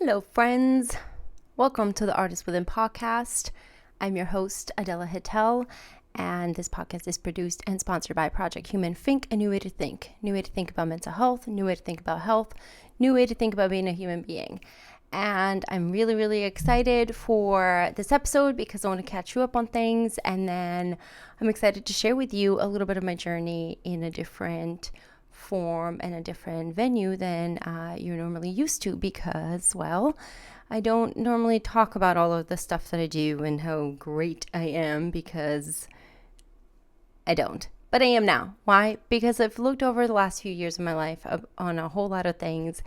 Hello, friends. Welcome to the Artist Within podcast. I'm your host, Adela Hittel, and this podcast is produced and sponsored by Project Human Think, a new way to think. New way to think about mental health, new way to think about health, new way to think about being a human being. And I'm really, really excited for this episode because I want to catch you up on things. And then I'm excited to share with you a little bit of my journey in a different form and a different venue than you're normally used to because, well, I don't normally talk about all of the stuff that I do and how great I am because I don't. But I am now. Why? Because I've looked over the last few years of my life on a whole lot of things,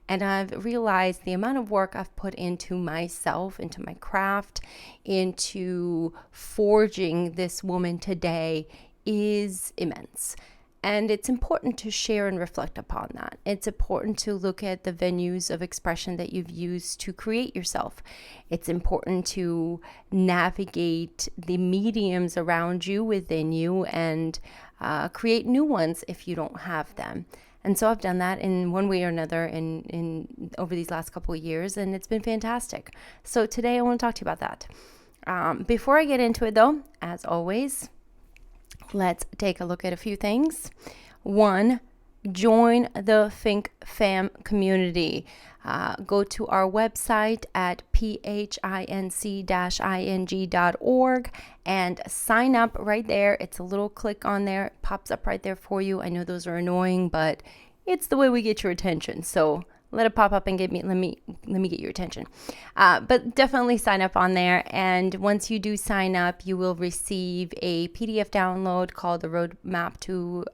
and I've realized the amount of work I've put into myself, into my craft, into forging this woman today is immense. And it's important to share and reflect upon that. It's important to look at the venues of expression that you've used to create yourself. It's important to navigate the mediums around you, within you, and create new ones if you don't have them. And so I've done that in one way or another in over these last couple of years, and it's been fantastic. So today I want to talk to you about that. Before I get into it, though, as always, let's take a look at a few things. One, join the Think Fam community. Go to our website at phinc-ing.org and sign up right there. It's a little click on there. It pops up right there for you. I know those are annoying, but it's the way we get your attention. So let it pop up and let me get your attention. But definitely sign up on there. And once you do sign up, you will receive a PDF download called the Roadmap to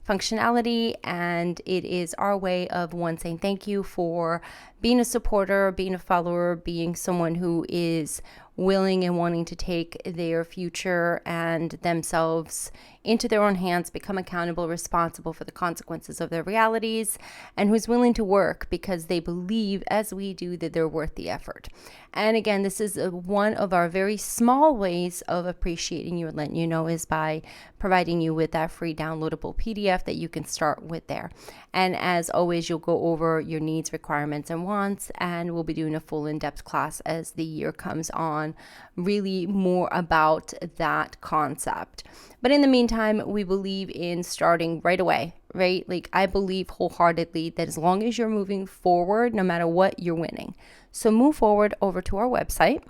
Functionality. And it is our way of saying thank you for being a supporter, being a follower, being someone who is willing and wanting to take their future and themselves into their own hands, become accountable, responsible for the consequences of their realities, and who's willing to work because they believe, as we do, that they're worth the effort. And again, this is one of our very small ways of appreciating you and letting you know is by providing you with that free downloadable PDF that you can start with there. And as always, you'll go over your needs, requirements, and wants, and we'll be doing a full in-depth class as the year comes on, really more about that concept. But in the meantime, we believe in starting right away, right? Like I believe wholeheartedly that as long as you're moving forward, no matter what, you're winning. So move forward over to our website.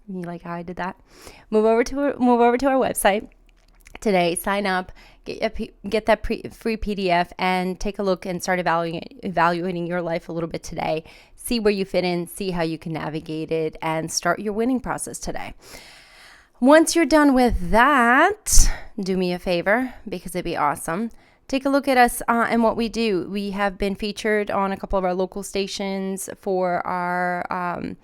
You like how I did that? Move over to our website today, sign up, get that free PDF, and take a look and start evaluating your life a little bit today. See where you fit in, see how you can navigate it, and start your winning process today. Once you're done with that, do me a favor because it'd be awesome. Take a look at us and what we do. We have been featured on a couple of our local stations for our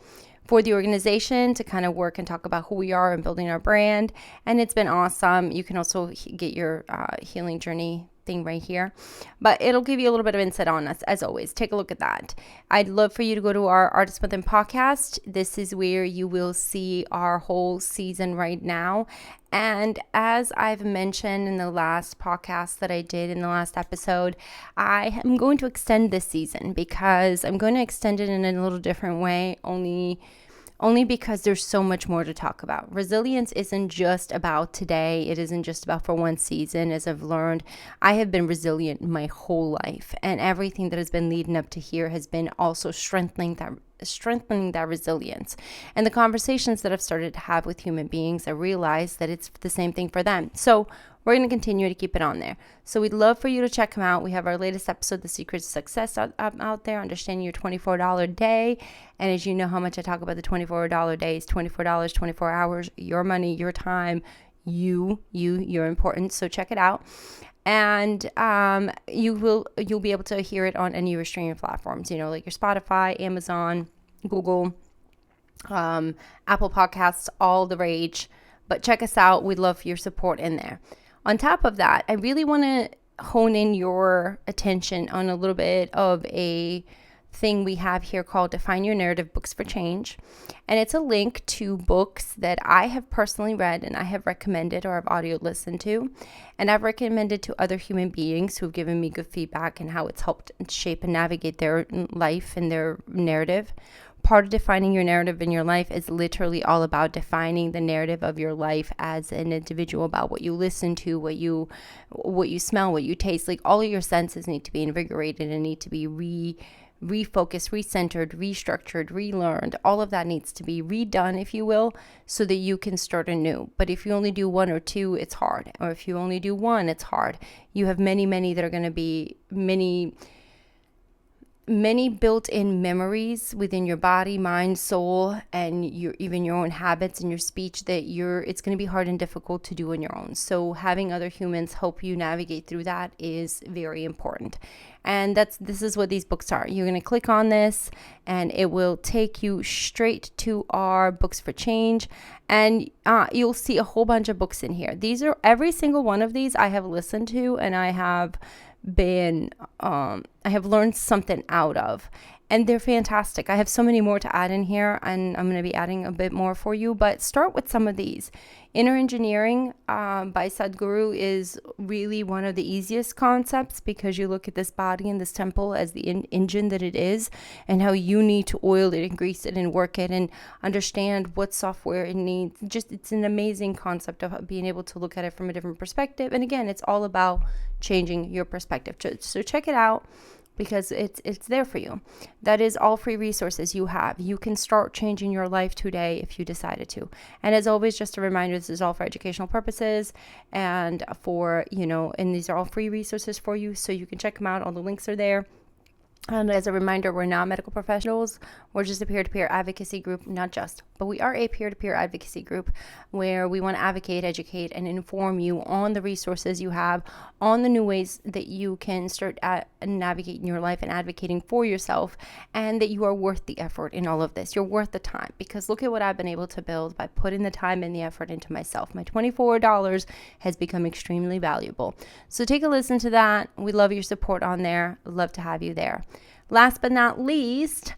for the organization to kind of work and talk about who we are and building our brand. And it's been awesome. You can also get your healing journey thing right here, but it'll give you a little bit of insight on us. As always, take a look at that. I'd love for you to go to our Artist Within podcast. This is where you will see our whole season right now. And as I've mentioned in the last podcast that I did in the last episode, I am going to extend this season because I'm going to extend it in a little different way, only because there's so much more to talk about. Resilience isn't just about today. It isn't just about for one season. As I've learned, I have been resilient my whole life, and everything that has been leading up to here has been also strengthening that resilience. And the conversations that I've started to have with human beings, I realize that it's the same thing for them. So we're going to continue to keep it on there. So we'd love for you to check them out. We have our latest episode, The Secrets of Success, out there, Understanding Your $24 Day. And as you know how much I talk about the $24 days, $24, 24 hours, your money, your time, you're important. So check it out. And you'll be able to hear it on any of your streaming platforms, like your Spotify, Amazon, Google, Apple Podcasts, all the rage. But check us out. We'd love your support in there. On top of that, I really want to hone in your attention on a little bit of a thing we have here called Define Your Narrative Books for Change. And it's a link to books that I have personally read and I have recommended or have audio listened to. And I've recommended to other human beings who've given me good feedback and how it's helped shape and navigate their life and their narrative. Part of defining your narrative in your life is literally all about defining the narrative of your life as an individual, about what you listen to, what you smell, what you taste. Like, all of your senses need to be invigorated and need to be refocused, recentered, restructured, relearned. All of that needs to be redone, if you will, so that you can start anew. But if you only do one or two, it's hard. Or if you only do one, it's hard. You have many that are going to be many built-in memories within your body, mind, soul, and even your own habits and your speech that it's going to be hard and difficult to do on your own. So having other humans help you navigate through that is very important. And this is what these books are. You're going to click on this and it will take you straight to our Books for Change, and you'll see a whole bunch of books in here. Every single one of these I have listened to, and I have learned something out of, and they're fantastic. I have so many more to add in here, and I'm going to be adding a bit more for you, but start with some of these. Inner Engineering by Sadhguru is really one of the easiest concepts, because you look at this body and this temple as the engine that it is, and how you need to oil it and grease it and work it and understand what software it needs. It's an amazing concept of being able to look at it from a different perspective. And again, it's all about changing your perspective. So check it out, because it's there for you. That is all free resources you have. You can start changing your life today if you decided to. And as always, just a reminder, this is all for educational purposes and and these are all free resources for you, so you can check them out. All the links are there. And as a reminder, we're not medical professionals. We're just a peer-to-peer advocacy group, but we are a peer-to-peer advocacy group where we want to advocate, educate, and inform you on the resources you have, on the new ways that you can start navigating your life and advocating for yourself, and that you are worth the effort in all of this. You're worth the time, because look at what I've been able to build by putting the time and the effort into myself. My $24 has become extremely valuable. So take a listen to that. We love your support on there. Love to have you there. Last but not least,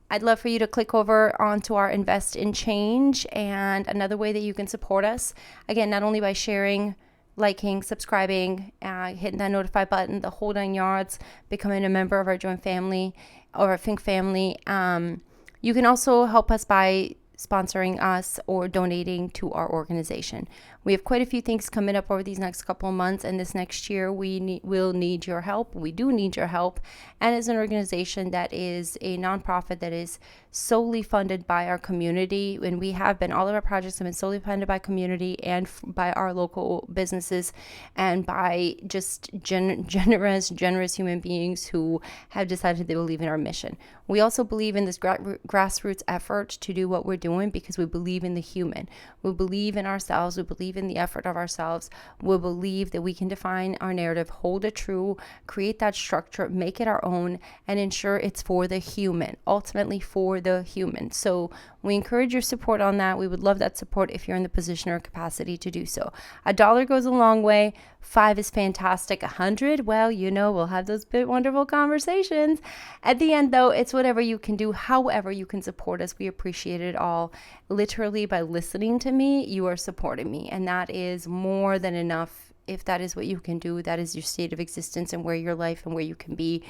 I'd love for you to click over onto our Invest in Change, and another way that you can support us, again, not only by sharing, liking, subscribing, hitting that notify button, the whole 9 yards, becoming a member of our joint family or our Think family. You can also help us by sponsoring us or donating to our organization. We have quite a few things coming up over these next couple of months, and this next year we'll need your help. We do need your help. And as an organization that is a nonprofit that is solely funded by our community, and we have been, all of our projects have been solely funded by community and by our local businesses, and by just generous human beings who have decided they believe in our mission. We also believe in this grassroots effort to do what we're doing because we believe in the human. We believe in ourselves. We believe in the effort of ourselves. We believe that we can define our narrative, hold it true, create that structure, make it our own, and ensure it's for the human, ultimately for the human. So we encourage your support on that. We would love that support if you're in the position or capacity to do so. $1 goes a long way. 5 is fantastic. 100, well, we'll have those big wonderful conversations. At the end, though, it's whatever you can do, however you can support us. We appreciate it all. Literally, by listening to me, you are supporting me, and that is more than enough. If that is what you can do, that is your state of existence and where your life and where you can be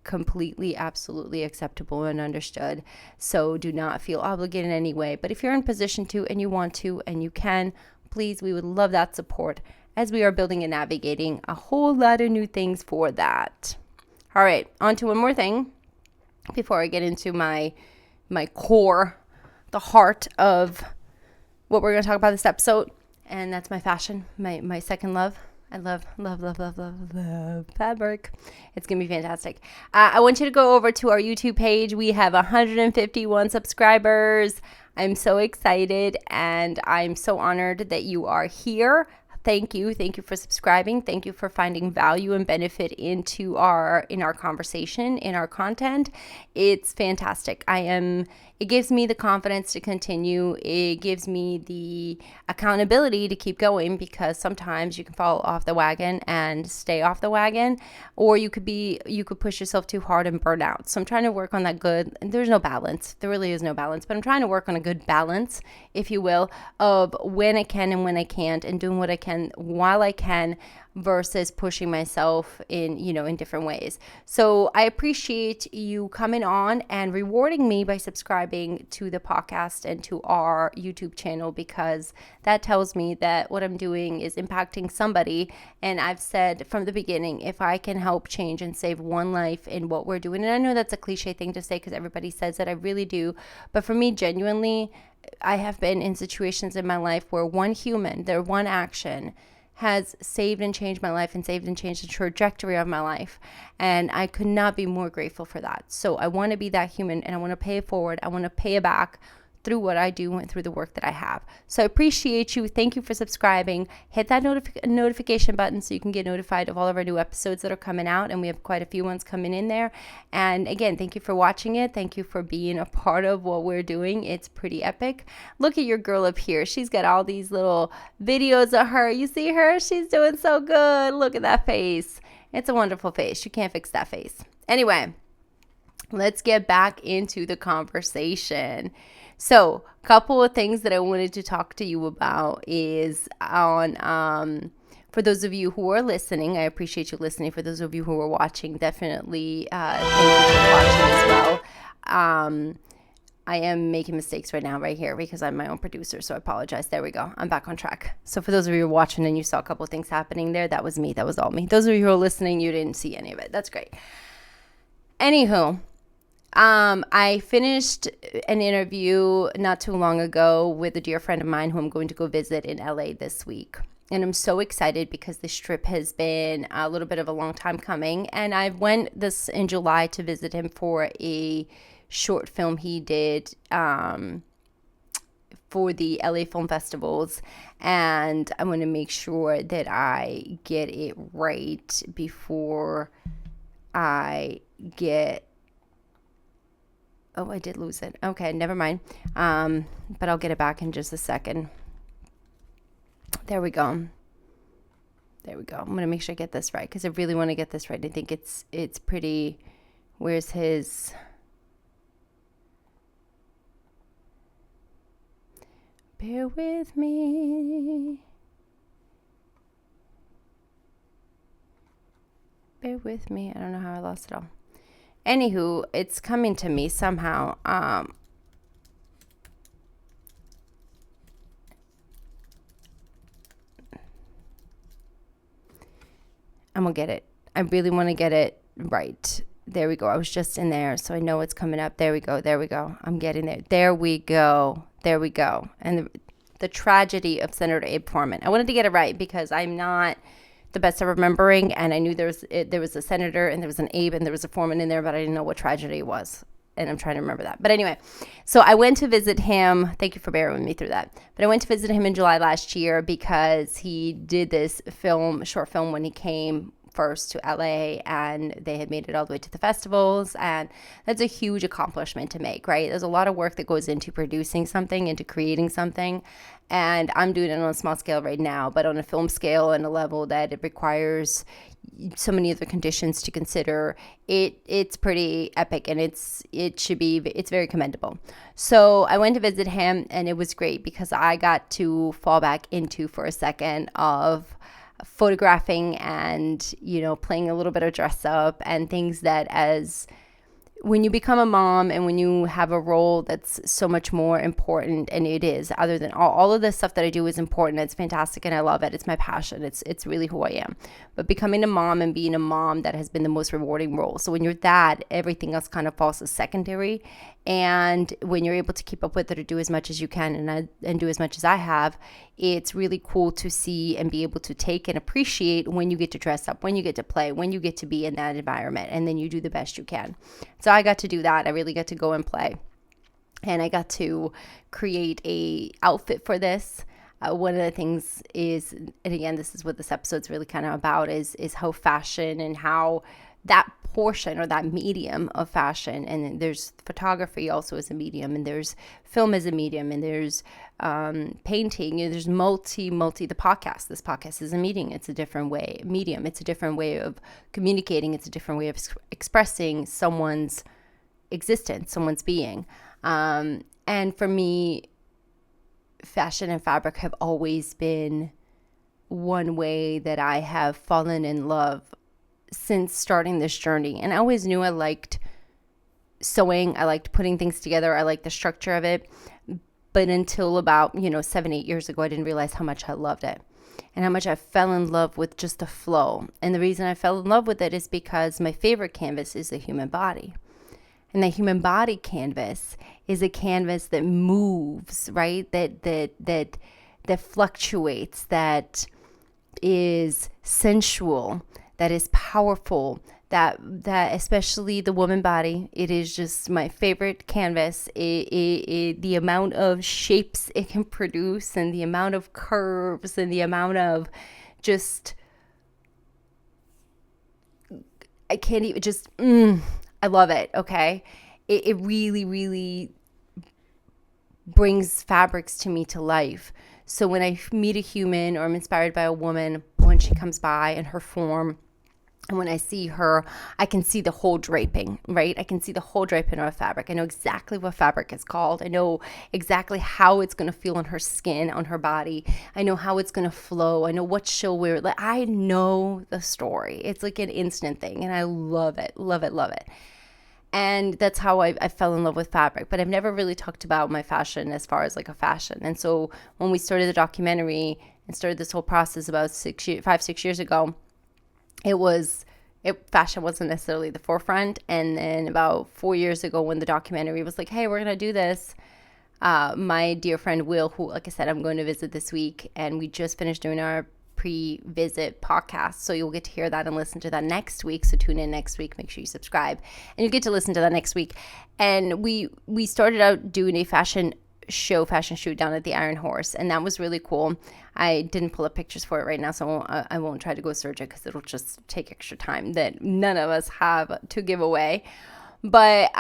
completely, absolutely acceptable and understood. So do not feel obligated in any way. But if you're in position to, and you want to, and you can, please, we would love that support as we are building and navigating a whole lot of new things for that. All right, on to one more thing before I get into my core, the heart of what we're going to talk about this episode, and that's my fashion, my second love. I love fabric. It's going to be fantastic. I want you to go over to our YouTube page. We have 151 subscribers. I'm so excited, and I'm so honored that you are here. thank you. Thank you for subscribing. Thank you for finding value and benefit in our conversation, in our content. It's fantastic. It gives me the confidence to continue. It gives me the accountability to keep going, because sometimes you can fall off the wagon and stay off the wagon, or you could push yourself too hard and burn out. So I'm trying to work on that good. There's no balance. There really is no balance, but I'm trying to work on a good balance, if you will, of when I can and when I can't, and doing what I can while I can, versus pushing myself in different ways. So I appreciate you coming on and rewarding me by subscribing to the podcast and to our YouTube channel, because that tells me that what I'm doing is impacting somebody. And I've said from the beginning, if I can help change and save one life in what we're doing, and I know that's a cliche thing to say because everybody says it, I really do, but for me, genuinely, I have been in situations in my life where one human, their one action, has saved and changed my life, and saved and changed the trajectory of my life. And I could not be more grateful for that. So I want to be that human, and I want to pay it forward. I want to pay it back through what I do and through the work that I have. So I appreciate you. Thank you for subscribing. Hit that notification button so you can get notified of all of our new episodes that are coming out. And we have quite a few ones coming in there. And again, thank you for watching it. Thank you for being a part of what we're doing. It's pretty epic. Look at your girl up here. She's got all these little videos of her. You see her? She's doing so good. Look at that face. It's a wonderful face. You can't fix that face. Anyway, let's get back into the conversation. So, a couple of things that I wanted to talk to you about is for those of you who are listening, I appreciate you listening. For those of you who are watching, definitely thank you for watching as well. I am making mistakes right here because I'm my own producer, so I apologize. There we go. I'm back on track. So for those of you who are watching and you saw a couple of things happening there, that was me. That was all me. Those of you who are listening, you didn't see any of it. That's great. Anywho, I finished an interview not too long ago with a dear friend of mine who I'm going to go visit in LA this week. And I'm so excited because this trip has been a little bit of a long time coming. And I went this in July to visit him for a short film he did for the LA film festivals. And I want to make sure that I get it right before I get... Oh, I did lose it. Okay, never mind. But I'll get it back in just a second. There we go. There we go. I'm going to make sure I get this right because I really want to get this right. I think it's pretty... Where's his... Bear with me. Bear with me. I don't know how I lost it all. Anywho, it's coming to me somehow. I'm going to get it. I really want to get it right. There we go. I was just in there, so I know it's coming up. There we go. There we go. I'm getting there. There we go. There we go. And the tragedy of Senator Abe Foreman. I wanted to get it right because I'm not the best at remembering, and I knew there was a senator and there was an Abe and there was a Foreman in there, but I didn't know what tragedy it was, and I'm trying to remember that. But anyway, so I went to visit him. Thank you for bearing with me through that. But I went to visit him in July last year because he did this short film when he came first to LA, and they had made it all the way to the festivals, and that's a huge accomplishment to make, right? There's a lot of work that goes into producing something, into creating something, and I'm doing it on a small scale right now, but on a film scale and a level that it requires so many other conditions to consider, it's pretty epic, and it's very commendable. So I went to visit him, and it was great because I got to fall back into for a second of photographing and playing a little bit of dress up and things that, as when you become a mom and when you have a role that's so much more important, and it is, other than all of this stuff that I do is important, it's fantastic and I love it, it's my passion, it's really who I am, but becoming a mom and being a mom, that has been the most rewarding role. So when you're that, everything else kind of falls as secondary, and when you're able to keep up with it or do as much as you can and do as much as I have, it's really cool to see and be able to take and appreciate when you get to dress up, when you get to play, when you get to be in that environment, and then you do the best you can. So I got to do that. I really got to go and play, and I got to create a outfit for this. one of the things is, and again, this is what this episode's really kind of about, is how fashion and how that portion or that medium of fashion, and there's photography also as a medium, and there's film as a medium, and there's painting, there's the podcast. This podcast is a medium. It's a different medium. It's a different way of communicating. It's a different way of expressing someone's existence, someone's being. And for me, fashion and fabric have always been one way that I have fallen in love since starting this journey. And I always knew I liked sewing. I liked putting things together. I liked the structure of it. But until about, 7-8 years ago, I didn't realize how much I loved it and how much I fell in love with just the flow. And the reason I fell in love with it is because my favorite canvas is the human body. And the human body canvas is a canvas that moves, right? That fluctuates, that is sensual, that is powerful, that especially the woman body, it is just my favorite canvas. The amount of shapes it can produce, and the amount of curves, and the amount of just, I can't even just, I love it, okay? It really, really brings fabrics to me to life. So when I meet a human, or I'm inspired by a woman, when she comes by in her form, and when I see her, I can see the whole draping, right? I can see the whole draping of a fabric. I know exactly what fabric is called. I know exactly how it's going to feel on her skin, on her body. I know how it's going to flow. I know what she'll wear. Like, I know the story. It's like an instant thing, and I love it, love it, love it. And that's how I fell in love with fabric. But I've never really talked about my fashion as far as like a fashion. And so when we started the documentary and started this whole process about 5-6 years ago, fashion wasn't necessarily the forefront. And then about 4 years ago, when the documentary was like, hey, we're going to do this, my dear friend Will, who, like I said, I'm going to visit this week, and we just finished doing our pre-visit podcast, so you'll get to hear that and listen to that next week. So tune in next week, make sure you subscribe, and you'll get to listen to that next week. And we started out doing a fashion shoot down at the Iron Horse, and that was really cool. I didn't pull up pictures for it right now, so I won't try to go search it, because it'll just take extra time that none of us have to give away. But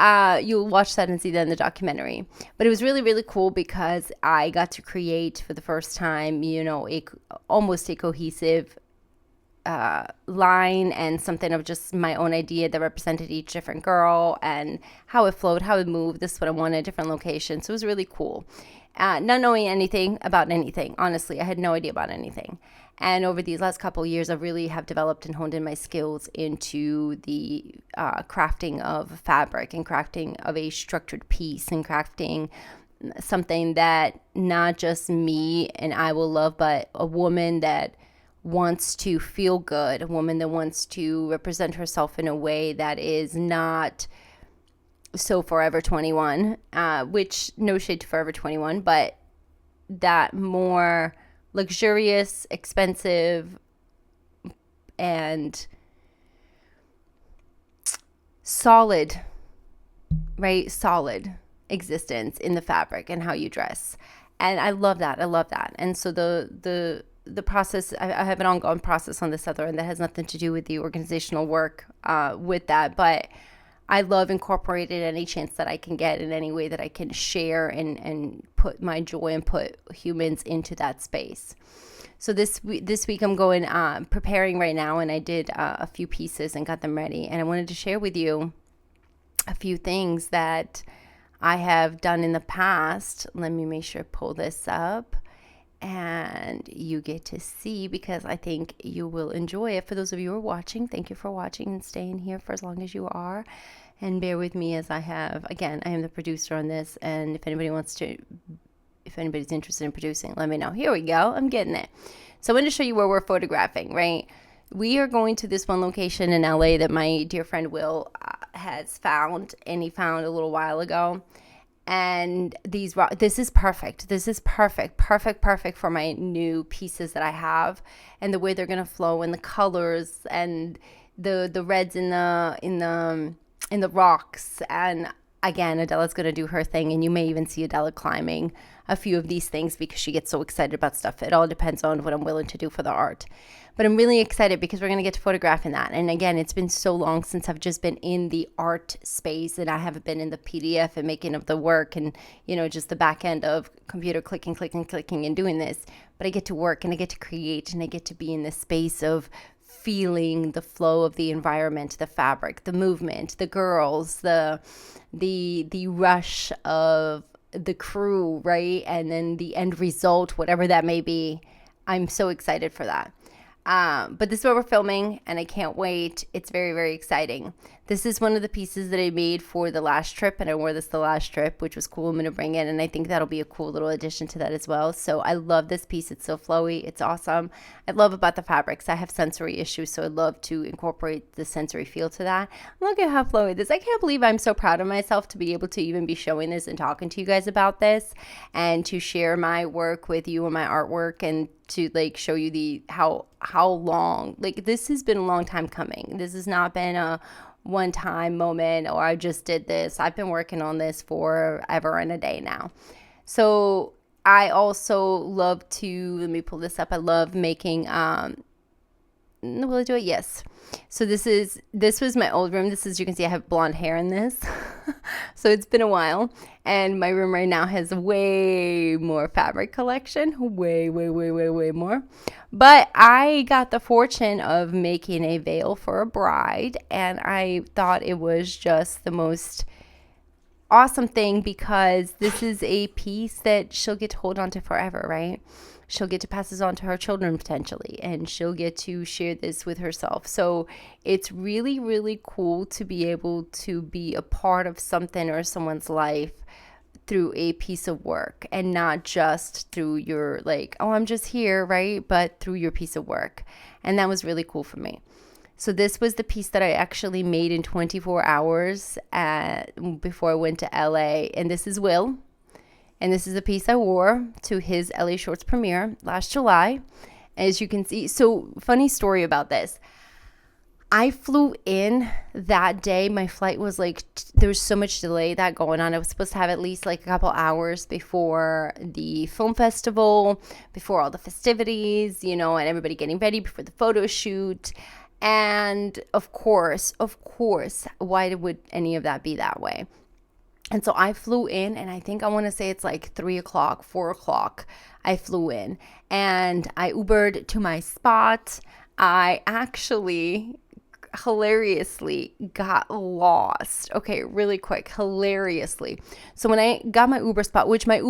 you'll watch that and see that in the documentary. But it was really, really cool, because I got to create for the first time, almost a cohesive line, and something of just my own idea that represented each different girl and how it flowed, how it moved. This is what I wanted, different locations. So it was really cool. Not knowing anything about anything. Honestly, I had no idea about anything. And over these last couple of years, I really have developed and honed in my skills into the crafting of fabric, and crafting of a structured piece, and crafting something that not just me and I will love, but a woman that wants to feel good, a woman that wants to represent herself in a way that is not so Forever 21, which, no shade to Forever 21, but that more luxurious, expensive, and solid, right? Solid existence in the fabric and how you dress. And I love that. And so the process, I have an ongoing process on this other, and that has nothing to do with the organizational work with that, but I love incorporating any chance that I can get, in any way that I can share and put my joy and put humans into that space. So this week I'm going preparing right now, and I did a few pieces and got them ready, and I wanted to share with you a few things that I have done in the past. Let me make sure I pull this up and you get to see, because I think you will enjoy it. For those of you who are watching, thank you for watching and staying here for as long as you are. And bear with me as I have, again, I am the producer on this, and if anybody's interested in producing, let me know. Here we go. I'm getting it. So I'm going to show you where we're photographing, right? We are going to this one location in LA that my dear friend Will has found, and he found a little while ago. And this is perfect. This is perfect for my new pieces that I have, and the way they're gonna flow, and the colors, and the reds in the rocks. And again, Adela's going to do her thing, and you may even see Adela climbing a few of these things because she gets so excited about stuff. It all depends on what I'm willing to do for the art. But I'm really excited because we're going to get to photographing that. And again, it's been so long since I've just been in the art space, and I haven't been in the PDF and making of the work and, just the back end of computer clicking and doing this. But I get to work and I get to create and I get to be in this space of feeling the flow of the environment, the fabric, the movement, the girls, the rush of the crew, right? And then the end result, whatever that may be. I'm so excited for that. But this is what we're filming, and I can't wait. It's very, very exciting. This is one of the pieces that I made for the last trip, and I wore this the last trip, which was cool. I'm going to bring it, and I think that'll be a cool little addition to that as well. So I love this piece. It's so flowy. It's awesome. I love about the fabrics. I have sensory issues, so I love to incorporate the sensory feel to that. Look at how flowy this is. I can't believe I'm so proud of myself to be able to even be showing this and talking to you guys about this and to share my work with you and my artwork and to show you how long, this has been a long time coming. This has not been a one-time moment or I just did this. I've been working on this forever and a day now. So I also love to, let me pull this up. I love making, will I do it? Yes. So this was my old room. This is, you can see I have blonde hair in this. So it's been a while. And my room right now has way more fabric collection. Way more. But I got the fortune of making a veil for a bride. And I thought it was just the most awesome thing because this is a piece that she'll get to hold on to forever, right? She'll get to pass this on to her children potentially, and she'll get to share this with herself. So it's really, really cool to be able to be a part of something or someone's life through a piece of work and not just through your I'm just here, right? But through your piece of work. And that was really cool for me. So this was the piece that I actually made in 24 hours before I went to LA. And this is Will. And this is a piece I wore to his LA Shorts premiere last July. As you can see, so funny story about this. I flew in that day. My flight was there was so much delay that going on. I was supposed to have at least a couple hours before the film festival, before all the festivities, and everybody getting ready before the photo shoot. And of course, why would any of that be that way? And so I flew in, and I think I want to say it's 3 o'clock, 4 o'clock. I flew in, and I Ubered to my spot. I actually hilariously got lost. Okay, really quick, hilariously. So when I got my Uber spot, which my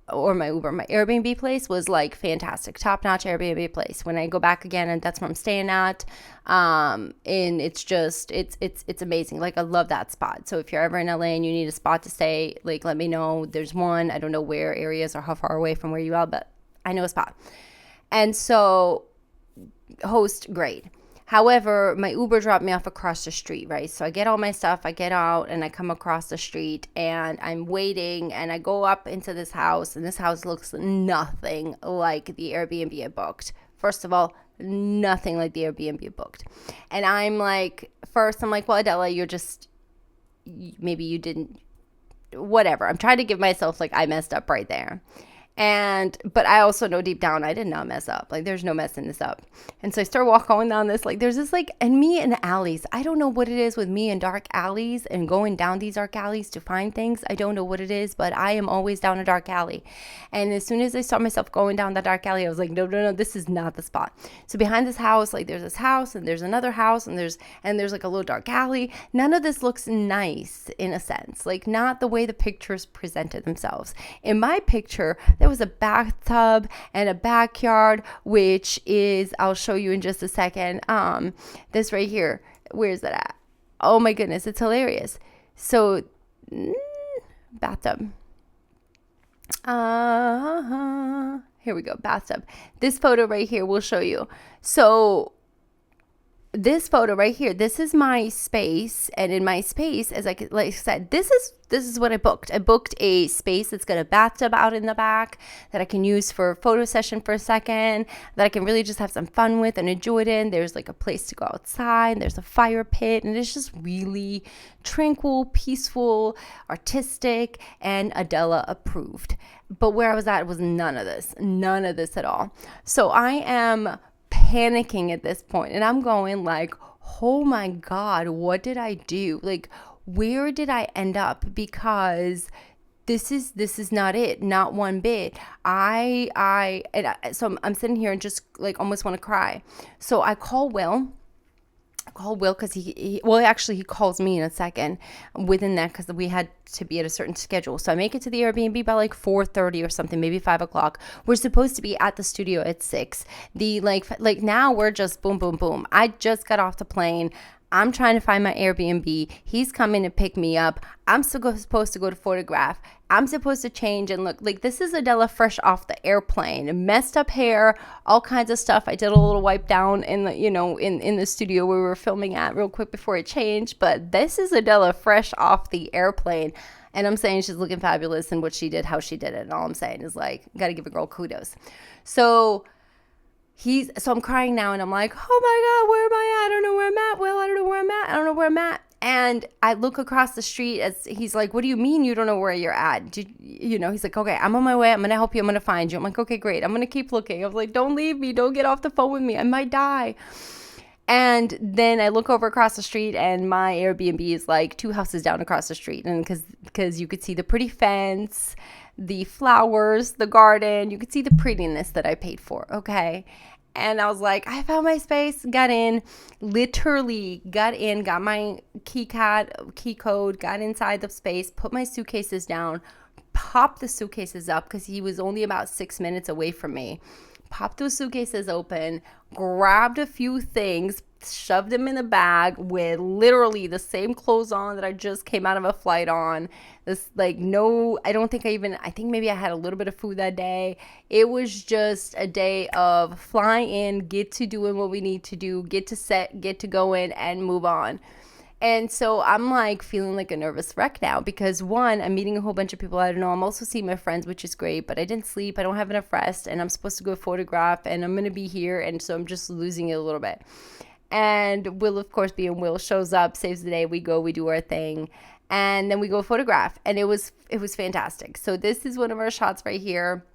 Airbnb place was fantastic, top-notch Airbnb place. When I go back again, and that's where I'm staying at, and it's amazing. I love that spot. So if you're ever in LA and you need a spot to stay, let me know. There's one. I don't know where areas or how far away from where you are, but I know a spot. And so host, great. However, my Uber dropped me off across the street, right? So I get all my stuff, I get out, and I come across the street, and I'm waiting, and I go up into this house, and this house looks nothing like the Airbnb I booked. First of all, nothing like the Airbnb I booked. And I'm first, I'm well, Adela, maybe you didn't, whatever. I'm trying to give myself, I messed up right there. But I also know deep down I did not mess up. There's no messing this up. And so I start walking down this, there's this and me in alleys. I don't know what it is with me in dark alleys and going down these dark alleys to find things. I don't know what it is, but I am always down a dark alley. And as soon as I saw myself going down that dark alley, I was no, this is not the spot. So behind this house, there's this house and there's another house and there's a little dark alley. None of this looks nice in a sense, not the way the pictures presented themselves. In my picture, there was a bathtub and a backyard, which is, I'll show you in just a second. This right here, where is that at? Oh my goodness, it's hilarious. So, bathtub. Here we go, bathtub. This photo right here will show you. So this photo right here, this is my space, and in my space, as like I said, this is what I booked. I booked a space that's got a bathtub out in the back that I can use for a photo session for a second, that I can really just have some fun with and enjoy it in. There's like a place to go outside, there's a fire pit, and it's just really tranquil, peaceful, artistic, and Adela approved. But where I was at was none of this at all. So I am panicking at this point, and I'm going like, oh my God, what did I do? Like, where did I end up? Because this is not it, not one bit. So I'm sitting here and just like almost want to cry. So I call Will because he calls me in a second within that, because we had to be at a certain schedule. So I make it to the Airbnb by like 4:30 or something, maybe 5 o'clock. We're supposed to be at the studio at 6. The like now we're just boom, boom, boom. I just got off the plane. I'm trying to find my Airbnb. He's coming to pick me up. I'm supposed to go to photograph. I'm supposed to change and look like this is Adela fresh off the airplane. Messed up hair, all kinds of stuff. I did a little wipe down in the, in the studio where we were filming at real quick before it changed. But this is Adela fresh off the airplane. And I'm saying she's looking fabulous in what she did, how she did it. And all I'm saying is like, got to give a girl kudos. So I'm crying now, and I'm like, oh my God, where am I at? I don't know where I'm at. Well, I don't know where I'm at. I don't know where I'm at. And I look across the street as he's like, what do you mean you don't know where you're at? He's like, okay, I'm on my way. I'm going to help you. I'm going to find you. I'm like, okay, great. I'm going to keep looking. I was like, don't leave me. Don't get off the phone with me. I might die. And then I look over across the street, and my Airbnb is like 2 houses down across the street. And because you could see the pretty fence, the flowers, the garden, you could see the prettiness that I paid for. Okay. And I was like, I found my space, got in, literally got in, got my key code, got inside the space, put my suitcases down, popped the suitcases up because he was only about 6 minutes away from me. Popped those suitcases open, grabbed a few things, shoved them in the bag with literally the same clothes on that I just came out of a flight on. This I think maybe I had a little bit of food that day. It was just a day of fly in, get to doing what we need to do, get to set, get to go in and move on. And so I'm like feeling like a nervous wreck now because one, I'm meeting a whole bunch of people I don't know. I'm also seeing my friends, which is great, but I didn't sleep. I don't have enough rest, and I'm supposed to go photograph, and I'm going to be here. And so I'm just losing it a little bit. And Will, of course, being Will, shows up, saves the day. We go, we do our thing, and then we go photograph. And it was fantastic. So this is one of our shots right here.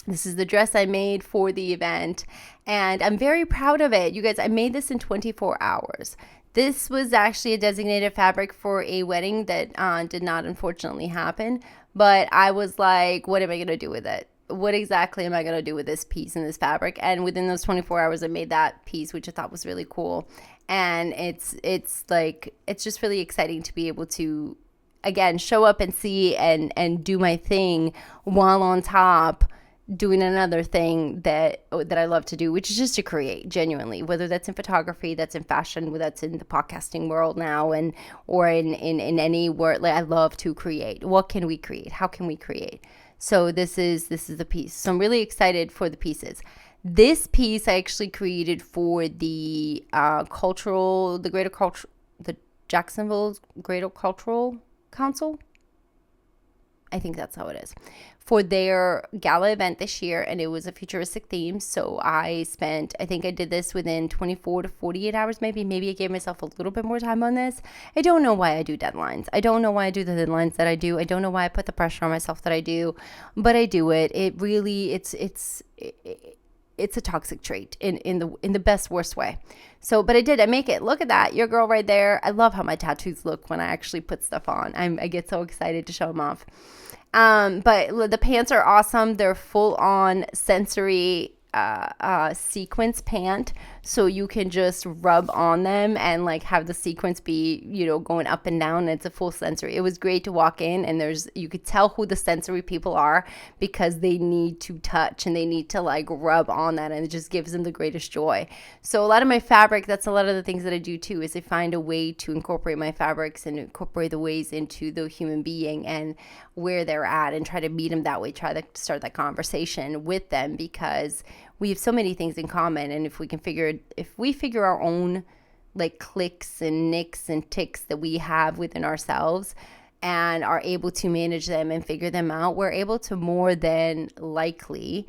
This is the dress I made for the event, and I'm very proud of it. You guys, I made this in 24 hours. This was actually a designated fabric for a wedding that did not unfortunately happen, but I was like, what am I going to do with it? What exactly am I going to do with this piece and this fabric? And within those 24 hours, I made that piece, which I thought was really cool. And it's just really exciting to be able to, again, show up and see and do my thing while on top doing another thing that I love to do, which is just to create genuinely, whether that's in photography, that's in fashion, whether that's in the podcasting world now, or in any world. Like, I love to create. What can we create? How can we create? So this is the piece. So I'm really excited for the pieces. This piece I actually created for the Jacksonville Greater Cultural Council. I think that's how it is, for their gala event this year, and it was a futuristic theme. So I think I did this within 24 to 48 hours, maybe I gave myself a little bit more time on this. I don't know why I do deadlines. I don't know why I do the deadlines that I do. I don't know why I put the pressure on myself that I do, but I do it. It really, it's a toxic trait in the best, worst way. So, but I make it. Look at that. Your girl right there. I love how my tattoos look when I actually put stuff on. I get so excited to show them off. But the pants are awesome. They're full on sensory sequence pant, so you can just rub on them and like have the sequence be, going up and down. It's a full sensory. It was great to walk in, and you could tell who the sensory people are because they need to touch and they need to like rub on that, and it just gives them the greatest joy. So a lot of my fabric, that's a lot of the things that I do too, is I find a way to incorporate my fabrics and incorporate the ways into the human being and where they're at, and try to meet them that way, try to start that conversation with them, because we have so many things in common. And if we figure our own like clicks and nicks and ticks that we have within ourselves and are able to manage them and figure them out, we're able to more than likely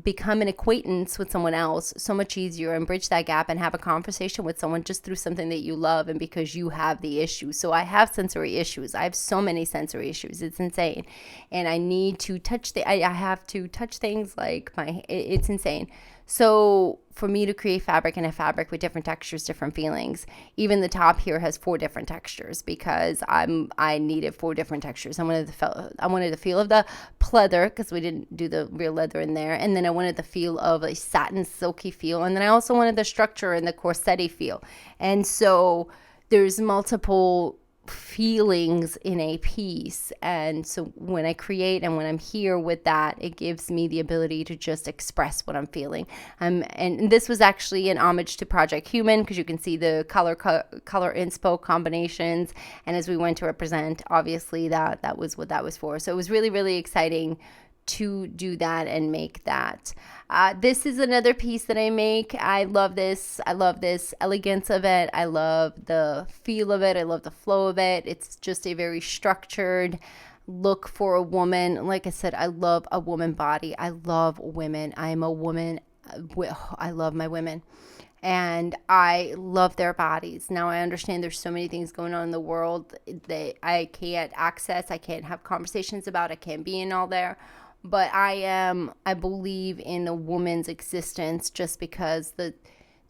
become an acquaintance with someone else so much easier and bridge that gap and have a conversation with someone just through something that you love and because you have the issue. So I have sensory issues. I have so many sensory issues. It's insane. And I need to touch I have to touch things like it's insane. So for me to create fabric and a fabric with different textures, different feelings, even the top here has 4 different textures because I needed 4 different textures. I wanted the feel of the pleather because we didn't do the real leather in there, and then I wanted the feel of a satin silky feel, and then I also wanted the structure and the corset-y feel. And so there's multiple feelings in a piece, and so when I create and when I'm here with that, it gives me the ability to just express what I'm feeling. And this was actually an homage to Project Human because you can see the color inspo combinations, and as we went to represent, obviously that was what that was for. So it was really, really exciting to do that and make that. This is another piece that I make. I love this. I love this elegance of it. I love the feel of it. I love the flow of it. It's just a very structured look for a woman. Like I said, I love a woman body. I love women. I am a woman. I love my women. And I love their bodies. Now I understand there's so many things going on in the world that I can't access. I can't have conversations about. I can't be in all there. But I believe in a woman's existence just because the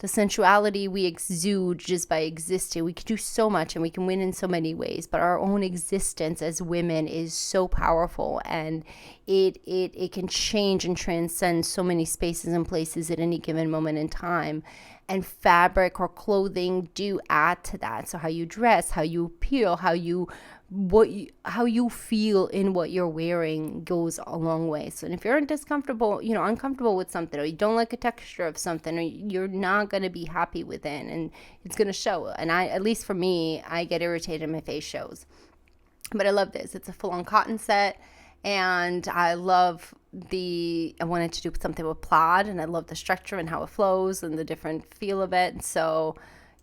sensuality we exude just by existing. We can do so much and we can win in so many ways, but our own existence as women is so powerful, and it can change and transcend so many spaces and places at any given moment in time. And fabric or clothing do add to that. So how you dress, how you appear, how you feel in what you're wearing goes a long way. So if you're uncomfortable with something, or you don't like a texture of something, or you're not going to be happy with it, and it's going to show. And at least for me, I get irritated, my face shows. But I love this. It's a full-on cotton set, and I wanted to do something with plaid, and I love the structure and how it flows and the different feel of it. So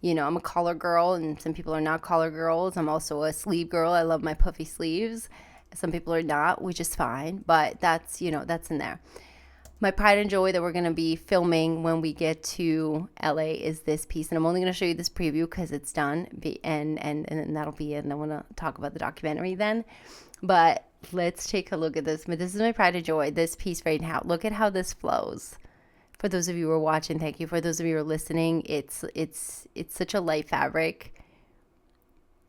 I'm a collar girl, and some people are not collar girls. I'm also a sleeve girl. I love my puffy sleeves. Some people are not, which is fine, but that's in there. My pride and joy that we're going to be filming when we get to LA is this piece, and I'm only going to show you this preview because it's done, and that'll be it, and I want to talk about the documentary then. But let's take a look at this. But this is my pride and joy, this piece right now. Look at how this flows. For those of you who are watching, thank you. For those of you who are listening, it's such a light fabric.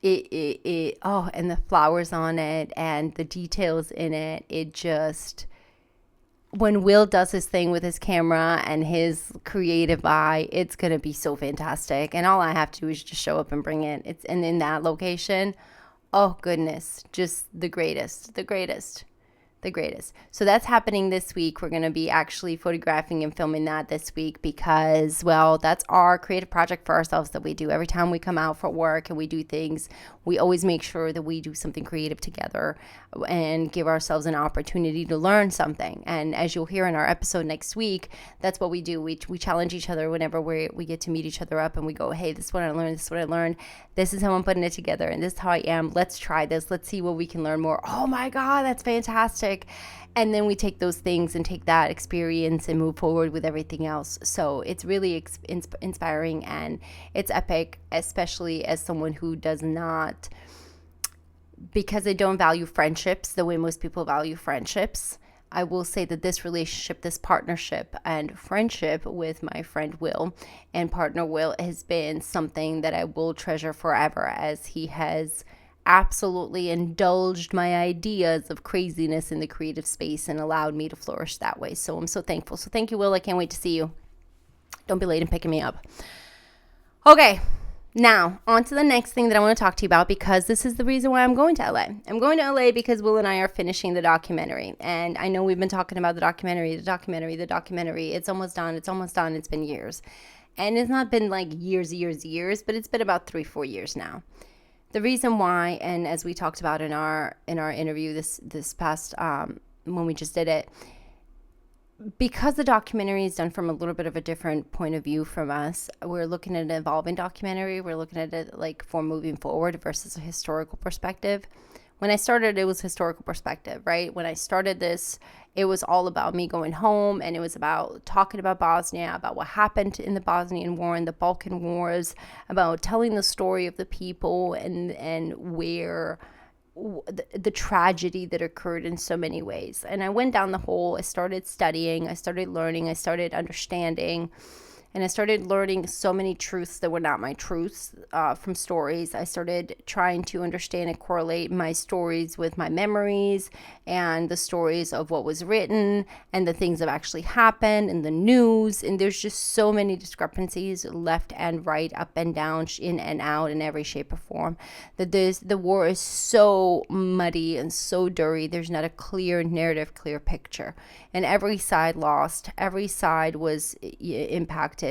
And the flowers on it and the details in it. It just, when Will does his thing with his camera and his creative eye, it's gonna be so fantastic. And all I have to do is just show up and bring it. And in that location, oh goodness, just the greatest. So that's happening this week. We're going to be actually photographing and filming that this week because, well, that's our creative project for ourselves that we do. Every time we come out for work and we do things, we always make sure that we do something creative together and give ourselves an opportunity to learn something. And as you'll hear in our episode next week, that's what we do. We challenge each other whenever we get to meet each other up, and we go, hey, this is what I learned, this is what I learned, this is how I'm putting it together, and this is how I am. Let's try this. Let's see what we can learn more. Oh my God, that's fantastic. And then we take those things and take that experience and move forward with everything else. So it's really inspiring, and it's epic, especially as someone who does not, because I don't value friendships the way most people value friendships. I will say that this relationship, this partnership and friendship with my friend Will and partner Will has been something that I will treasure forever, as he has absolutely indulged my ideas of craziness in the creative space and allowed me to flourish that way. So I'm so thankful. So thank you, Will. I can't wait to see you. Don't be late in picking me up. Okay, now on to the next thing that I want to talk to you about, because this is the reason why I'm going to LA. I'm going to LA because Will and I are finishing the documentary. And I know we've been talking about the documentary. It's almost done. It's been years. And it's not been like years, but it's been about 3-4 years now. The reason why, and as we talked about in our interview this past when we just did it, because the documentary is done from a little bit of a different point of view from us, we're looking at an evolving documentary. We're looking at it like for moving forward versus a historical perspective. When I started, it was historical perspective, right? When I started this, it was all about me going home, and it was about talking about Bosnia, about what happened in the Bosnian War and the Balkan Wars, about telling the story of the people and where the tragedy that occurred in so many ways. And I went down the hole. I started studying, I started learning, I started understanding, and I started learning so many truths that were not my truths from stories. I started trying to understand and correlate my stories with my memories and the stories of what was written and the things that actually happened in the news. And there's just so many discrepancies, left and right, up and down, in and out, in every shape or form, that the war is so muddy and so dirty. There's not a clear narrative, clear picture. And every side lost. Every side was impacted.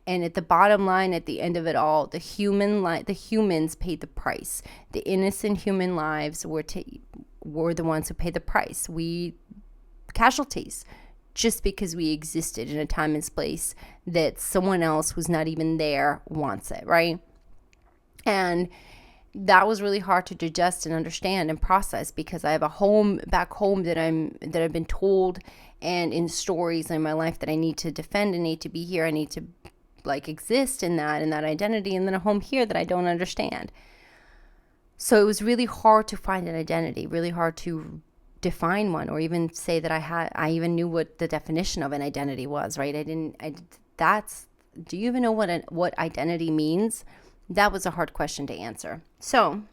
And at the bottom line, at the end of it all, the humans paid the price. The innocent human lives were the ones who paid the price. We casualties, just because we existed in a time and space that someone else who's not even there wants it, right? And that was really hard to digest and understand and process, because I have a home back home that I've been told, and in stories in my life that I need to defend and need to be here. I need to like exist in that identity, and then a home here that I don't understand. So it was really hard to find an identity, really hard to define one, or even say that I even knew what the definition of an identity was, right? Do you even know what identity means? That was a hard question to answer. So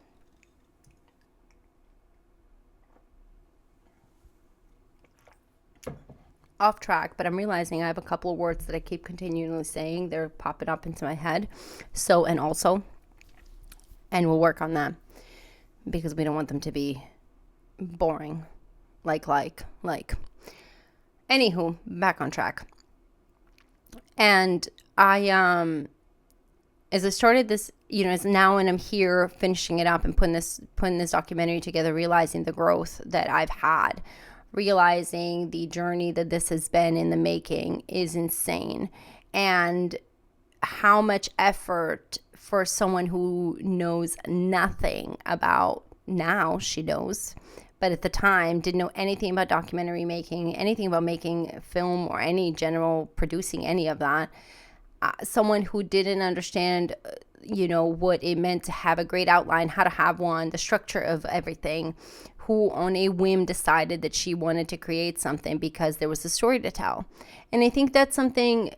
off track, but I'm realizing I have a couple of words that I keep continually saying. They're popping up into my head. So, and also, and we'll work on that, because we don't want them to be boring. Like. Anywho, back on track. And as I started this, as now when I'm here finishing it up and putting this documentary together, realizing the growth that I've had, realizing the journey that this has been in the making is insane. And how much effort for someone who knows nothing about, now she knows, but at the time didn't know anything about documentary making, anything about making film or any general producing, any of that. Someone who didn't understand, what it meant to have a great outline, how to have one, the structure of everything, who on a whim decided that she wanted to create something because there was a story to tell. And I think that's something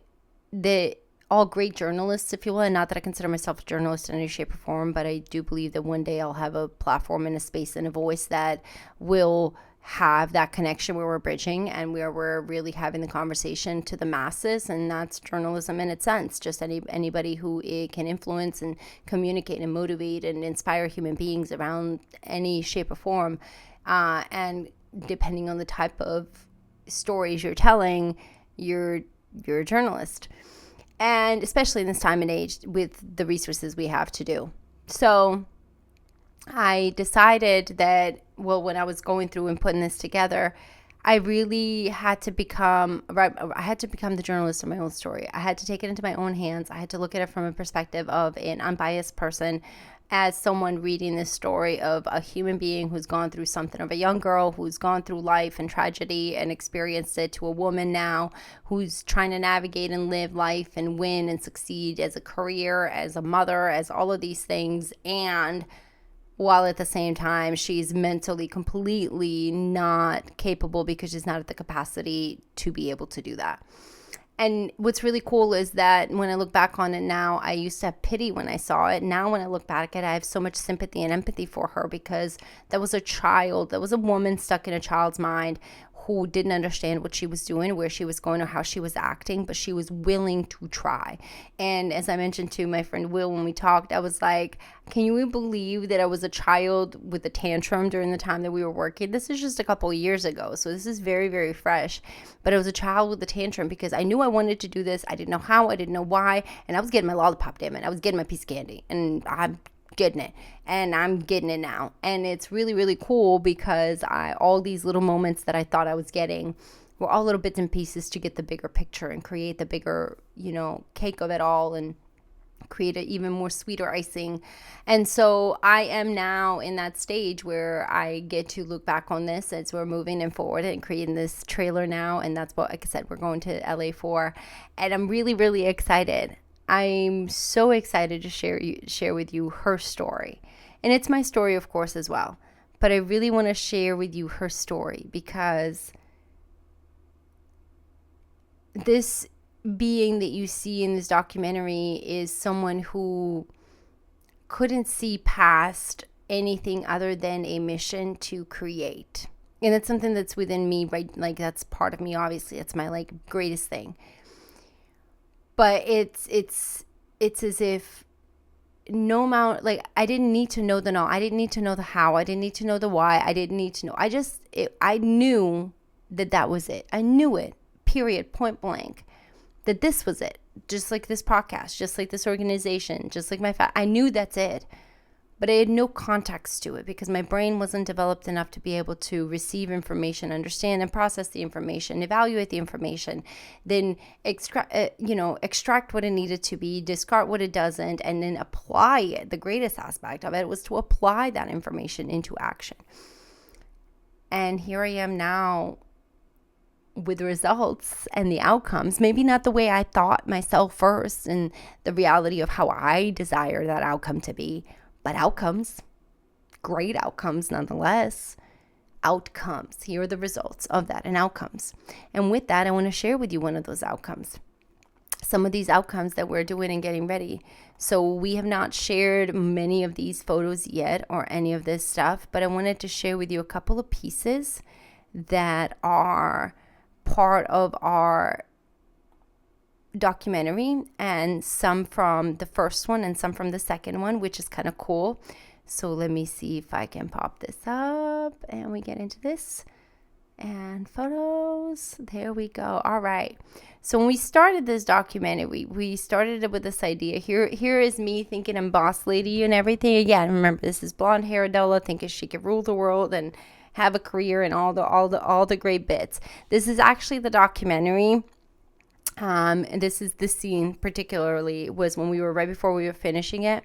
that all great journalists, if you will, and not that I consider myself a journalist in any shape or form, but I do believe that one day I'll have a platform and a space and a voice that will have that connection where we're bridging and where we're really having the conversation to the masses. And that's journalism in its sense, just anybody who it can influence and communicate and motivate and inspire human beings around any shape or form. And depending on the type of stories you're telling, you're a journalist. And especially in this time and age with the resources we have to do. So I decided that, when I was going through and putting this together, I really had to become the journalist of my own story. I had to take it into my own hands. I had to look at it from a perspective of an unbiased person, as someone reading this story of a human being who's gone through something, of a young girl who's gone through life and tragedy and experienced it, to a woman now who's trying to navigate and live life and win and succeed as a career, as a mother, as all of these things. And while at the same time, she's mentally completely not capable, because she's not at the capacity to be able to do that. And what's really cool is that when I look back on it now, I used to have pity when I saw it. Now when I look back at it, I have so much sympathy and empathy for her, because that was a woman stuck in a child's mind who didn't understand what she was doing, where she was going, or how she was acting, but she was willing to try. And as I mentioned to my friend Will when we talked, I was like, can you believe that I was a child with a tantrum during the time that we were working? This is just a couple of years ago, so this is very, very fresh. But I was a child with a tantrum because I knew I wanted to do this. I didn't know how, I didn't know why, and I was getting my lollipop, damn it. I was getting my piece of candy, and I'm getting it, and I'm getting it now. And it's really, really cool, because all these little moments that I thought I was getting, we're all little bits and pieces to get the bigger picture and create the bigger, cake of it all, and create an even more sweeter icing. And so I am now in that stage where I get to look back on this as we're moving and forward and creating this trailer now. And that's what, like I said, we're going to LA for. And I'm really, really excited. I'm so excited to share with you her story. And it's my story, of course, as well. But I really want to share with you her story, because this being that you see in this documentary is someone who couldn't see past anything other than a mission to create. And it's something that's within me, right? Like, that's part of me, obviously. It's my, like, greatest thing. But it's as if no amount, like, I didn't need to know the no. I didn't need to know the how. I didn't need to know the why. I didn't need to know. I knew that was it. I knew it, period, point blank. That this was it, just like this podcast, just like this organization, just like I knew that's it, but I had no context to it because my brain wasn't developed enough to be able to receive information, understand and process the information, evaluate the information, then extract what it needed to be, discard what it doesn't, and then apply it. The greatest aspect of it was to apply that information into action. And here I am now, with the results and the outcomes, maybe not the way I thought myself first and the reality of how I desire that outcome to be, but outcomes, great outcomes nonetheless. Outcomes, here are the results of that and outcomes. And with that, I want to share with you one of those outcomes. Some of these outcomes that we're doing and getting ready. So we have not shared many of these photos yet or any of this stuff, but I wanted to share with you a couple of pieces that are part of our documentary, and some from the first one and some from the second one, which is kind of cool. So let me see if I can pop this up and we get into this and photos. There we go. All right. So when we started this documentary, we started it with this idea. Here is me thinking I'm boss lady and everything. Again, remember, this is blonde hair Adela thinking she could rule the world and have a career and all the great bits. This is actually the documentary. And this is the scene particularly was when we were right before we were finishing it,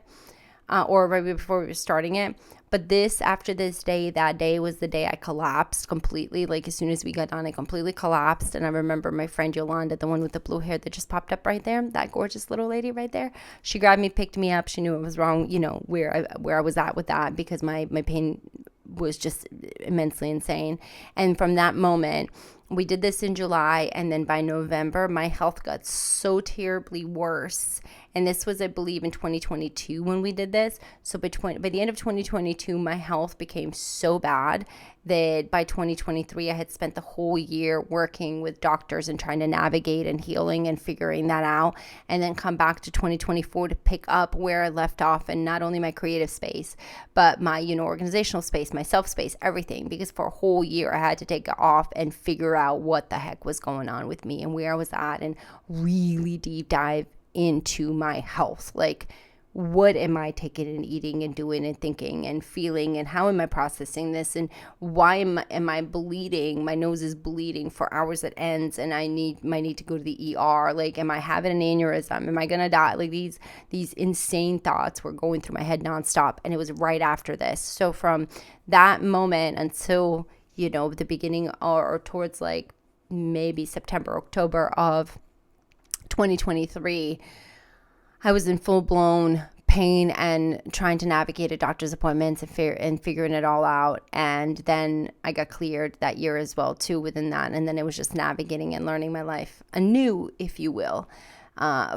or right before we were starting it. But after this day, that day was the day I collapsed completely. Like, as soon as we got done, I completely collapsed. And I remember my friend Yolanda, the one with the blue hair that just popped up right there, that gorgeous little lady right there. She grabbed me, picked me up. She knew it was wrong, where I was at with that, because my pain was just immensely insane. And from that moment, we did this in July, and then by November, my health got so terribly worse. And this was, I believe, in 2022 when we did this. So by the end of 2022, my health became so bad that by 2023, I had spent the whole year working with doctors and trying to navigate and healing and figuring that out, and then come back to 2024 to pick up where I left off, and not only my creative space, but my, organizational space, my self space, everything. Because for a whole year, I had to take it off and figure out what the heck was going on with me and where I was at, and really deep dive into my health. Like, what am I taking and eating and doing and thinking and feeling, and how am I processing this, and why am I bleeding? My nose is bleeding for hours at ends, and I might need to go to the ER. Like, am I having an aneurysm? Am I gonna die? Like, these insane thoughts were going through my head nonstop, and it was right after this. So from that moment until the beginning or towards like maybe September, October of 2023, I was in full-blown pain and trying to navigate doctor's appointments and figuring it all out. And then I got cleared that year as well, too, within that. And then it was just navigating and learning my life anew, if you will,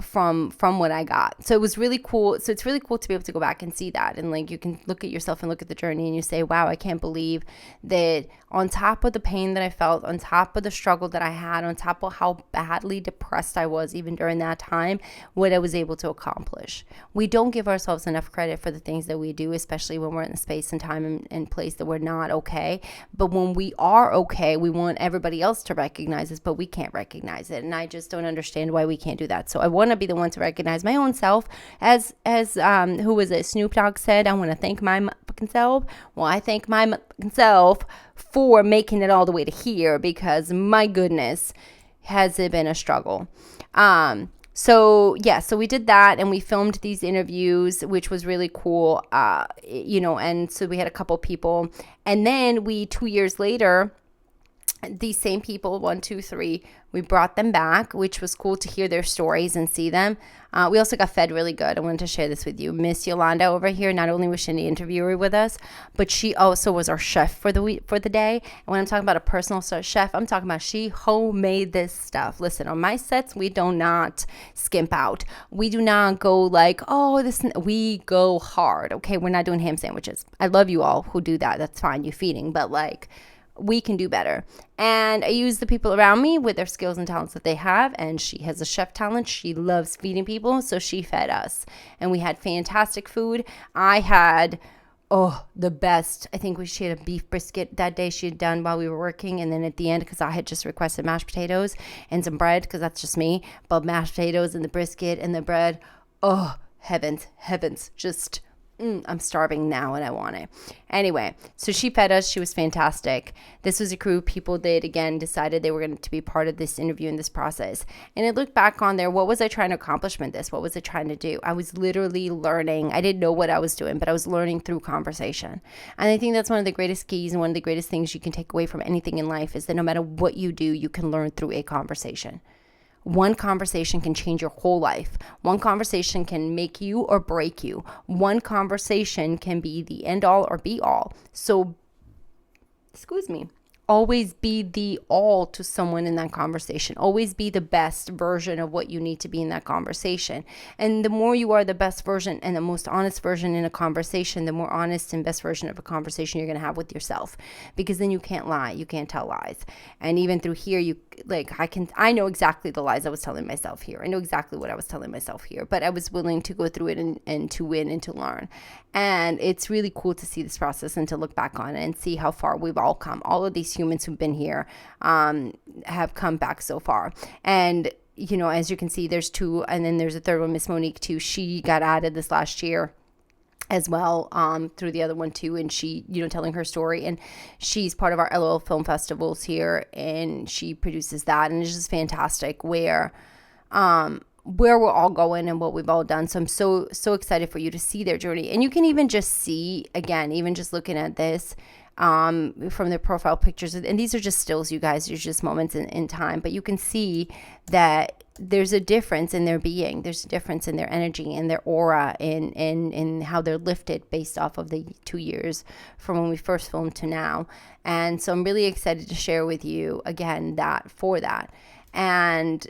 from what I got. So it was really cool. So it's really cool to be able to go back and see that. And like, you can look at yourself and look at the journey and you say, wow, I can't believe that on top of the pain that I felt, on top of the struggle that I had, on top of how badly depressed I was even during that time, what I was able to accomplish. We don't give ourselves enough credit for the things that we do, especially when we're in the space and time and place that we're not okay. But when we are okay, we want everybody else to recognize us, but we can't recognize it. And I just don't understand why we can't do that. So I want to be the one to recognize my own self. As who was it? Snoop Dogg said, I want to thank my fucking self. Well, I thank my fucking self for making it all the way to here, because my goodness, has it been a struggle. So we did that, and we filmed these interviews, which was really cool. And so we had a couple people, and then 2 years later, these same people, 1, 2, 3, we brought them back, which was cool to hear their stories and see them. We also got fed really good. I wanted to share this with you. Miss Yolanda over here, not only was she an interviewer with us, but she also was our chef for the day. And when I'm talking about a personal chef, I'm talking about she homemade this stuff. Listen, on my sets, we do not skimp out. We do not go like, we go hard. Okay, we're not doing ham sandwiches. I love you all who do that. That's fine. You're feeding, but like, we can do better. And I use the people around me with their skills and talents that they have. And she has a chef talent. She loves feeding people. So she fed us. And we had fantastic food. I had, the best. I think she had a beef brisket that day she had done while we were working. And then at the end, because I had just requested mashed potatoes and some bread, because that's just me. But mashed potatoes and the brisket and the bread. Oh, heavens. Just... I'm starving now and I want it. Anyway, so she fed us. She was fantastic. This was a crew of people that, again, decided they were going to be part of this interview and this process. And I looked back on there. What was I trying to accomplish with this? What was I trying to do? I was literally learning. I didn't know what I was doing, but I was learning through conversation. And I think that's one of the greatest keys and one of the greatest things you can take away from anything in life is that no matter what you do, you can learn through a conversation. One conversation can change your whole life. One conversation can make you or break you. One conversation can be the end all or be all. So, always be the all to someone in that conversation. Always be the best version of what you need to be in that conversation. And the more you are the best version and the most honest version in a conversation, the more honest and best version of a conversation you're going to have with yourself. Because then you can't lie. You can't tell lies. And even through here, I know exactly the lies I was telling myself here. I know exactly what I was telling myself here. But I was willing to go through it and to win and to learn. And it's really cool to see this process and to look back on it and see how far we've all come. All of these humans who've been here have come back so far. And, as you can see, there's 2, and then there's a third one, Miss Monique, too. She got added this last year as well, through the other one too, and she, telling her story, and she's part of our LOL film festivals here, and she produces that, and it's just fantastic where we're all going and what we've all done. So I'm so excited for you to see their journey. And you can even just see, again, even just looking at this, from their profile pictures, and these are just stills, you guys, there's just moments in time, but you can see that there's a difference in their being, there's a difference in their energy and their aura, in how they're lifted based off of the 2 years from when we first filmed to now. And so I'm really excited to share with you again that. And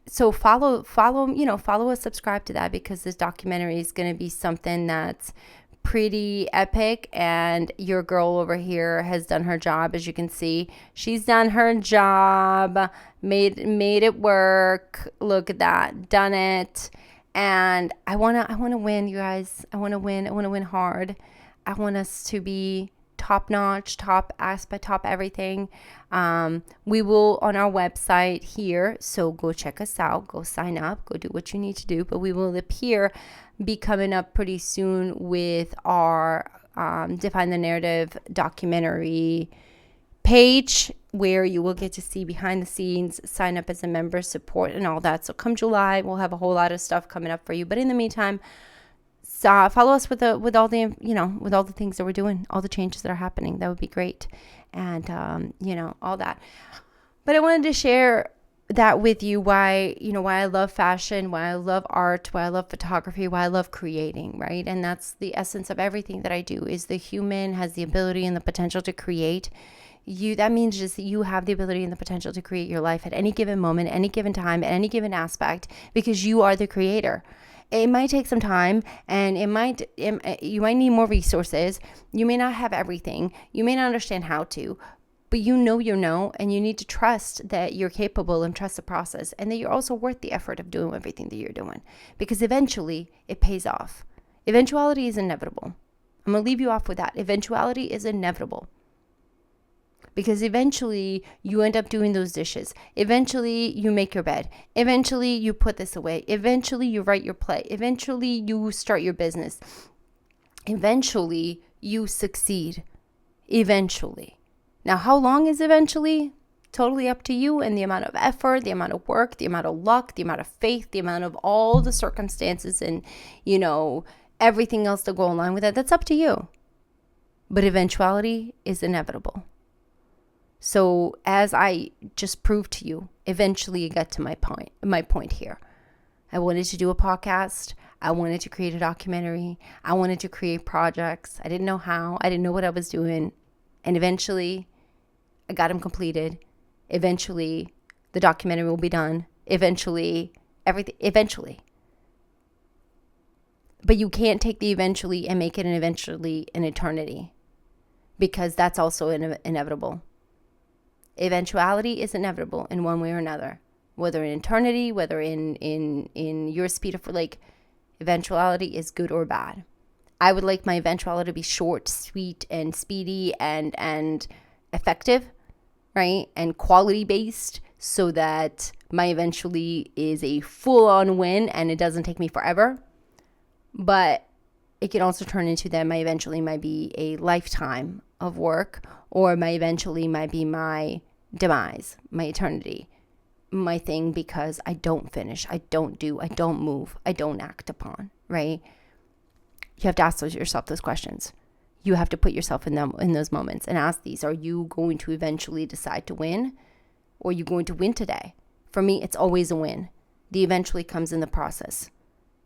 so follow us, subscribe to that, because this documentary is going to be something that's pretty epic, and your girl over here has done her job. As you can see, she's done her job, made it work. Look at that, done it. And I want to win, you guys. I want to win hard. I want us to be top notch, top aspect, top everything. We will on our website here, so go check us out, go sign up, go do what you need to do. But we will be coming up pretty soon with our Define the Narrative documentary page, where you will get to see behind the scenes, sign up as a member, support, and all that. So come July, we'll have a whole lot of stuff coming up for you. But in the meantime, follow us with all the things that we're doing, all the changes that are happening. That would be great. And, all that. But I wanted to share that with you, why I love fashion, why I love art, why I love photography, why I love creating, right? And that's the essence of everything that I do, is the human has the ability and the potential to create. That means just that you have the ability and the potential to create your life at any given moment, any given time, at any given aspect, because you are the creator. It might take some time, and you might need more resources. You may not have everything. You may not understand how to, but and you need to trust that you're capable and trust the process, and that you're also worth the effort of doing everything that you're doing, because eventually it pays off. Eventuality is inevitable. I'm going to leave you off with that. Eventuality is inevitable. because eventually you end up doing those dishes. Eventually you make your bed. Eventually you put this away. Eventually you write your play. Eventually you start your business. Eventually you succeed. Eventually. Now, how long is eventually? Totally up to you and the amount of effort, the amount of work, the amount of luck, the amount of faith, the amount of all the circumstances and, everything else that go along with it. That's up to you. But eventuality is inevitable. So as I just proved to you, eventually you got to my point here. I wanted to do a podcast. I wanted to create a documentary. I wanted to create projects. I didn't know how. I didn't know what I was doing. And eventually I got them completed. Eventually the documentary will be done. Eventually. But you can't take the eventually and make it an eternity, because that's also inevitable. Eventuality is inevitable in one way or another, whether in eternity, whether in your speed of eventuality is good or bad. I would like my eventuality to be short, sweet, and speedy and effective, right? And quality based, so that my eventually is a full-on win and it doesn't take me forever. But it can also turn into that my eventually might be a lifetime of work, or my eventually might be my demise, my eternity, my thing, because I don't finish, I don't do, I don't move, I don't act upon, right? You have to ask yourself those questions. You have to put yourself in those moments and ask these. Are you going to eventually decide to win, or are you going to win today? For me, it's always a win. The eventually comes in the process.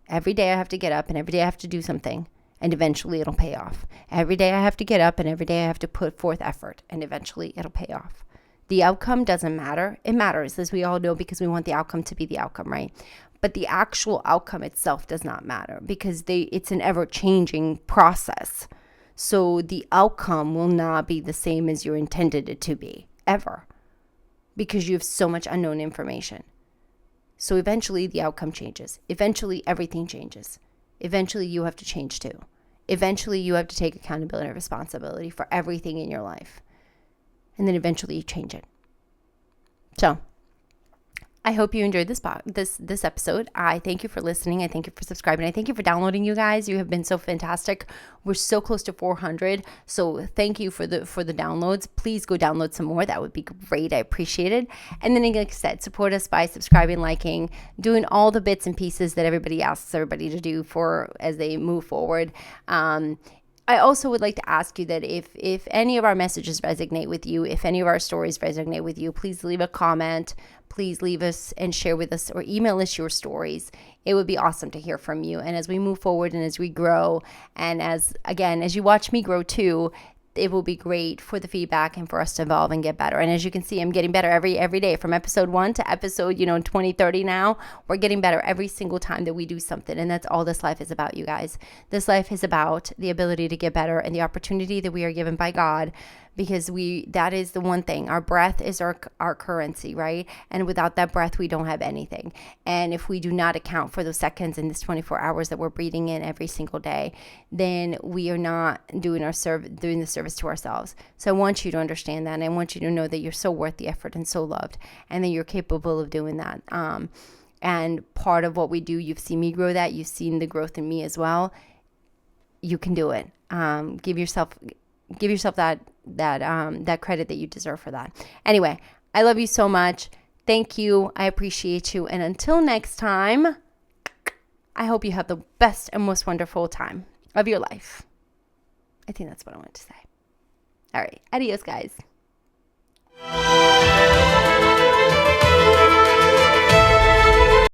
Every day I have to get up, and every day I have to do something, and eventually it'll pay off. Every day I have to get up, and every day I have to put forth effort, and eventually it'll pay off. The outcome doesn't matter. It matters, as we all know, because we want the outcome to be the outcome, right? But the actual outcome itself does not matter, because it's an ever-changing process. So the outcome will not be the same as you intended it to be, ever, because you have so much unknown information. So eventually the outcome changes. Eventually everything changes. Eventually you have to change too. Eventually you have to take accountability and responsibility for everything in your life. And then eventually you change it. So I hope you enjoyed this episode. I thank you for listening. I thank you for subscribing. I thank you for downloading, you guys. You have been so fantastic. We're so close to 400. So thank you for the downloads. Please go download some more. That would be great. I appreciate it. And then, like I said, support us by subscribing, liking, doing all the bits and pieces that everybody asks everybody to do as they move forward. I also would like to ask you that if any of our messages resonate with you, if any of our stories resonate with you, please leave a comment. Please leave us and share with us, or email us your stories. It would be awesome to hear from you. And as we move forward and as we grow, and as you watch me grow too, it will be great for the feedback and for us to evolve and get better. And as you can see, I'm getting better every day, from episode 1 to episode 20, 30 now. We're getting better every single time that we do something. And that's all this life is about, you guys. This life is about the ability to get better and the opportunity that we are given by God, because that is the one thing. Our breath is our currency, right? And without that breath, we don't have anything. And if we do not account for those seconds in this 24 hours that we're breathing in every single day, then we are not doing the service to ourselves. So I want you to understand that, and I want you to know that you're so worth the effort and so loved, and that you're capable of doing that. And part of what we do, you've seen me grow that. You've seen the growth in me as well. You can do it. Give yourself that credit that you deserve for that. Anyway, I love you so much. Thank you. I appreciate you. And until next time, I hope you have the best and most wonderful time of your life. I think that's what I wanted to say. All right. Adios, guys.